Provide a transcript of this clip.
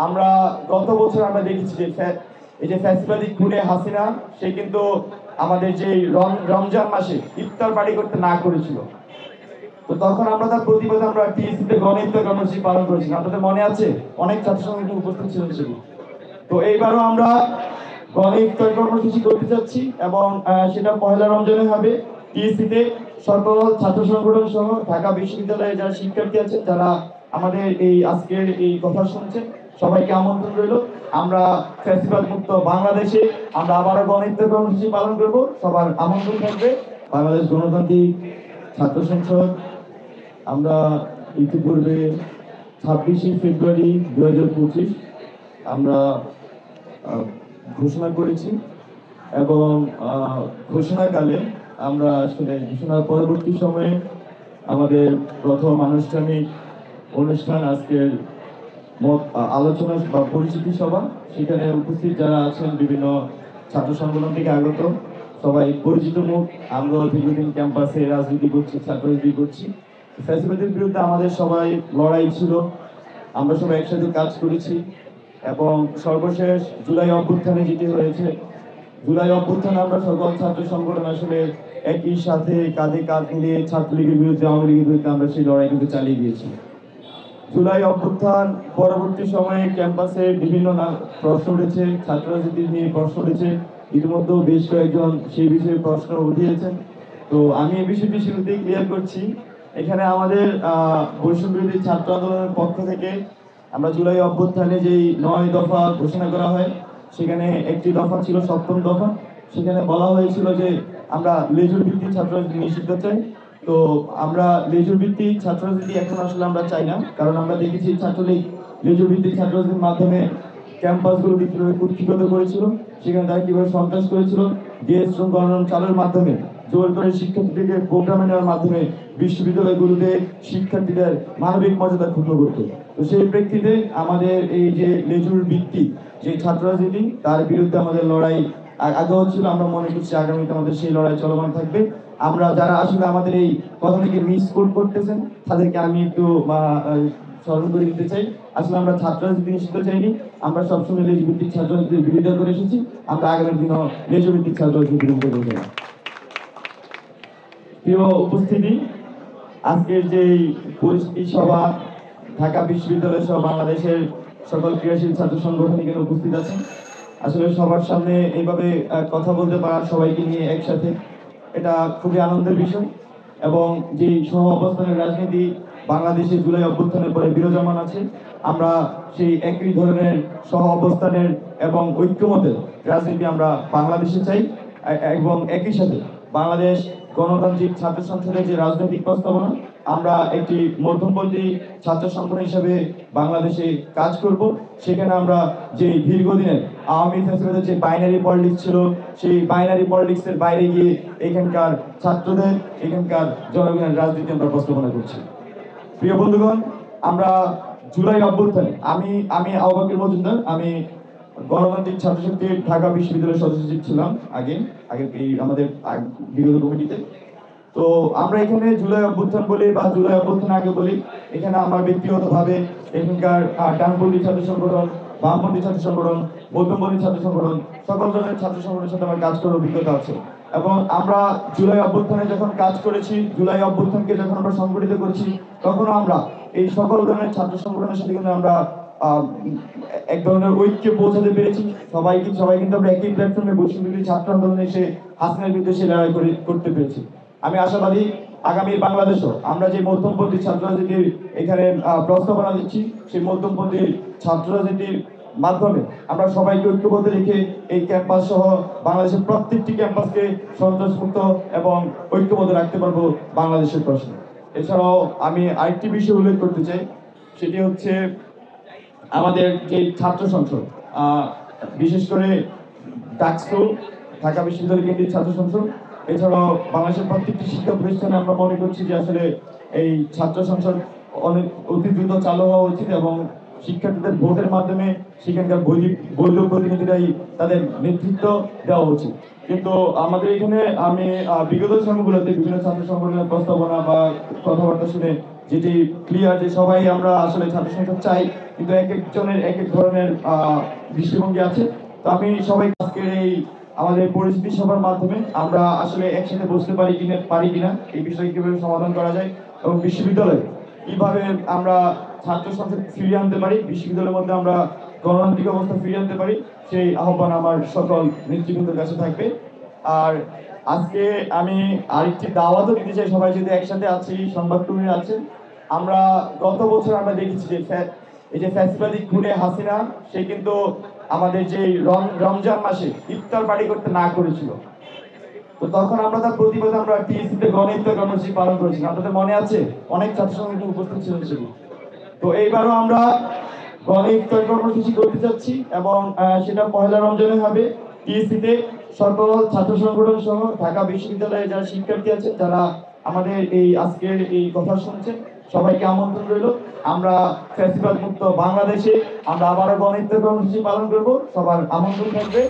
আমরা গত বছর আমরা দেখেছি যে এই যে ফ্যাসিবাদী খুনে হাসিনা সে কিন্তু আমাদের যে রমজান মাসে ইফতার পার্টি করতে না করেছিল। তো তখন আমরা তার প্রতিবাদে আমরা টিএসসিতে গণইফতার কর্মসূচি পালন করেছিলাম। আপনাদের মনে আছে? অনেক ছাত্র সংগঠন উপস্থিত ছিলেন সেদিন। তো এইবারও আমরা গণইফতার কর্মসূচি করতে যাচ্ছি এবং সেটা পহেলা রমজানে হবে। টিএসসিতে সকল ছাত্র সংগঠন সহ ঢাকা বিশ্ববিদ্যালয়ে যারা শিক্ষার্থী আছেন, যারা আমাদের এই আজকের এই কথা শুনছেন, সবাইকে আমন্ত্রণ রইল। আমরা ফ্যাসিবাদ মুক্ত বাংলাদেশে আমরা আবারও গণইফতার কর্মসূচি পালন করব। সবার আমন্ত্রণ থাকবে। বাংলাদেশ গণতান্ত্রিক ছাত্র সংসদ আমরা ইতিপূর্বে 26শে ফেব্রুয়ারি 2025 আমরা ঘোষণা করেছি এবং ঘোষণাকালে আমরা আসলে ঘোষণার পরবর্তী সময়ে আমাদের প্রথম আনুষ্ঠানিক অনুষ্ঠান আজকের আলোচনা বা পরিচিতি সভা। সেখানে উপস্থিত যারা আছেন বিভিন্ন ছাত্র সংগঠন থেকে আগত সবাই পরিচিত মুখ। আমরা দীর্ঘদিন ক্যাম্পাসে রাজনীতি করছি, ছাত্র রাজনীতি করছি। ফ্যাসিবাদের বিরুদ্ধে আমাদের সবাই লড়াই ছিল, আমরা সবাই একসাথে কাজ করেছি এবং সর্বশেষ জুলাই অভ্যুত্থানে যেটি হয়েছে, জুলাই অভ্যুত্থানে আমরা সকল ছাত্র সংগঠন আসলে একই সাথে কাঁধে কাঁধ মিলিয়ে ছাত্রলীগের বিরুদ্ধে, আওয়ামী লীগের বিরুদ্ধে আমরা সেই লড়াই কিন্তু চালিয়ে গিয়েছি। জুলাই অভ্যুত্থান পরবর্তী সময়ে ক্যাম্পাসে বিভিন্ন প্রশ্ন উঠেছে, ছাত্র রাজনীতি নিয়ে প্রশ্ন উঠেছে। ইতিমধ্যেও বেশ কয়েকজন সেই বিষয়ে প্রশ্ন উঠিয়েছেন। তো আমি এই বিষয়টি শুরুতেই ক্লিয়ার করছি। এখানে আমাদের বৈষম্য বিরোধী ছাত্র আন্দোলনের পক্ষ থেকে আমরা জুলাই অভ্যুত্থানে যেই 9 দফা ঘোষণা করা হয়, সেখানে একটি দফা ছিল 7ম দফা। সেখানে বলা হয়েছিল যে আমরা লেজুর ভিত্তিক ছাত্র রাজনীতি নিষিদ্ধ চাই। তো আমরা লেজুর ভিত্তিক ছাত্র রাজনীতি এখন আসলে আমরা চাই না, কারণ আমরা দেখেছি ছাত্রলীগ লেজুর ভিত্তিক ছাত্র রাজনীতির মাধ্যমে ক্যাম্পাসগুলো কিভাবে কুক্ষিগত করেছিল, সেখানে তারা কিভাবে সন্ত্রাস করেছিল, দেশ শ্রম গণনা চালুর মাধ্যমে জোর করে শিক্ষার্থীদেরকে প্রোগ্রামে নেওয়ার মাধ্যমে বিশ্ববিদ্যালয়গুলোতে শিক্ষার্থীদের মানবিক মর্যাদা ক্ষুণ্ণ করত। তো সেই প্রেক্ষিতে আমাদের এই যে লেজুর ভিত্তিক যে ছাত্র রাজনীতি, তার বিরুদ্ধে আমাদের লড়াই আগে হচ্ছিল। আমরা মনে করছি আগামীতে আমাদের সেই লড়াই চলমান থাকবে। আমরা যারা আসলে আমাদের এই কথাটিকে মিস করতেছেন, তাদেরকে আমি একটু স্মরণ করে দিতে চাই। আসলে আমরা ছাত্র রাজনীতি নিষিদ্ধ চাইনি, আমরা সবসময় লেজু ভিত্তিক ছাত্র রাজনীতির বিরোধিতা করে এসেছি। আমরা আগামী দিনও লেজু ভিত্তিক ছাত্র রাজনীতির বিরোধিতা করব না। প্রিয় উপস্থিতি, আজকের যে পরিস্থিতি সভা, ঢাকা বিশ্ববিদ্যালয় সহ বাংলাদেশের সকল ক্রিয়াশীল ছাত্র সংগঠন এখানে উপস্থিত আছেন। আসলে সবার সামনে এইভাবে কথা বলতে পারা, সবাইকে নিয়ে একসাথে, এটা খুবই আনন্দের বিষয়। এবং যে সহ অবস্থানের রাজনীতি বাংলাদেশে জুলাই অভ্যুত্থানের পরে বিরাজমান আছে, আমরা সেই একই ধরনের সহ অবস্থানের এবং ঐক্যমতের রাজনীতি আমরা বাংলাদেশে চাই। এবং একই সাথে বাংলাদেশ গণতান্ত্রিক ছাত্র সংসদের যে রাজনৈতিক প্রস্তাবনা, আমরা একটি মধ্যমপন্থী ছাত্র সংগঠন হিসেবে বাংলাদেশে কাজ করব। সেখানে আমরা যে দীর্ঘদিনের আওয়ামী ফ্যাসিবাদের যে বাইনারি পলিটিক্স ছিল, সেই বাইনারি পলিটিক্সের বাইরে গিয়ে এখানকার ছাত্রদের, এখানকার জনগণের রাজনীতি আমরা প্রস্তাবনা করছি। প্রিয় বন্ধুগণ, আমরা জুলাই অভ্যুত্থানে আমি আবু বকর মজুমদার, আমি গণতান্ত্রিক ছাত্রশক্তির ঢাকা বিশ্ববিদ্যালয়ের সদস্য ছিলাম আগে এই আমাদের বিগত কমিটিতে। তো আমরা এখানে জুলাই অভ্যুত্থান বলি বা জুলাই অভ্যুত্থান আগে বলি, এখানে আমার ব্যক্তিগতভাবে এখানকার ডানপন্থী ছাত্র সংগঠন, বামপন্থী ছাত্র সংগঠন, মধ্যমপন্থী ছাত্র সংগঠন, সকল ধরনের ছাত্র সংগঠনের সাথে আমার কাজ করার অভিজ্ঞতা আছে। এবং আমরা জুলাই অভ্যুত্থানে যখন কাজ করেছি, জুলাই অভ্যুত্থানকে যখন আমরা সংগঠিত করেছি, তখনও আমরা এই সকল ধরনের ছাত্র সংগঠনের সাথে কিন্তু আমরা এক ধরনের ঐক্যে পৌঁছাতে পেরেছি। সবাই কিন্তু আমরা একই প্ল্যাটফর্মে বৈষম্য ছাত্র আন্দোলনে এসে হাসিনার বিরুদ্ধে সে লড়াই করতে পেরেছি। আমি আশাবাদী আগামী বাংলাদেশও আমরা যে মধ্যমপন্থী ছাত্র রাজনীতির এখানে প্রস্তাবনা দিচ্ছি, সেই মধ্যমপন্থী ছাত্র রাজনীতির মাধ্যমে আমরা সবাইকে ঐক্যবদ্ধ রেখে এই ক্যাম্পাস সহ বাংলাদেশের প্রত্যেকটি ক্যাম্পাসকে সন্ত্রাসমুক্ত এবং ঐক্যবদ্ধ রাখতে পারবো বাংলাদেশের প্রশ্নে। এছাড়াও আমি আরেকটি বিষয় উল্লেখ করতে চাই, সেটি হচ্ছে আমাদের যে ছাত্র সংসদ, বিশেষ করে ডাকসু, ঢাকা বিশ্ববিদ্যালয় কেন্দ্রিক ছাত্র সংসদ, এছাড়াও বাংলাদেশের প্রত্যেকটি শিক্ষা প্রতিষ্ঠানে আমরা মনে করছি যে আসলে এই ছাত্র সংসদ অনেক অতি দ্রুত চালু হওয়া উচিত এবং শিক্ষার্থীদের ভোটের মাধ্যমে সেখানকার বৈধ প্রতিনিধিরাই তাদের নেতৃত্ব দেওয়া উচিত। কিন্তু আমাদের এখানে আমি বিগত সময়গুলোতে বিভিন্ন ছাত্র সংগঠনের প্রস্তাবনা বা কথাবার্তা শুনে যেটি ক্লিয়ার যে সবাই আমরা আসলে ছাত্র সংসদ চাই, কিন্তু এক একজনের এক এক ধরনের দৃষ্টিভঙ্গি আছে। তো আমি সবাই আজকের এই আমাদের পরিস্থিতি সভার মাধ্যমে আমরা আসলে একসাথে বসতে পারি কিনা এই বিষয়ে কিভাবে সমাধান করা যায় এবং বিশ্ববিদ্যালয়ে কিভাবে আমরা ছাত্র সংসদ ফিরিয়ে আনতে পারি, বিশ্ববিদ্যালয়ের মধ্যে আমরা গণতান্ত্রিক অবস্থা ফিরিয়ে আনতে পারি, সেই আহ্বান আমার সকল নেতৃবৃন্দের কাছে থাকবে। আর আজকে আমি আরেকটি দাওয়াতও দিতে চাই, সবাই যদি একসাথে আছি, সংবাদকর্মী আছেন। আমরা গত বছর আমরা দেখেছি যে এই যে ফ্যাসিবাদী খুনে হাসিনা, সে কিন্তু আমাদের যে রমজান মাসে ইফতার পার্টি করতে না করেছিল। তো তখন আমরা তার প্রতিবাদে আমরা টিএসসিতে গণইফতার কর্মসূচি পালন করেছিলাম, আপনাদের মনে আছে? অনেক ছাত্র সংগঠন উপস্থিত ছিলেন সেদিন। তো এইবারও আমরা গণইফতার কর্মসূচি করতে যাচ্ছি এবং সেটা পহেলা রমজানে হবে। টিএসসিতে সকল ছাত্র সংগঠন সহ ঢাকা বিশ্ববিদ্যালয়ে যারা শিক্ষার্থী আছেন, যারা আমাদের এই আজকের এই কথা শুনছেন, সবাইকে আমন্ত্রণ রইল। আমরা ফ্যাসিবাদ মুক্ত বাংলাদেশে আমরা আবারও গণইফতার কর্মসূচি পালন করব, সবার আমন্ত্রণ থাকবে।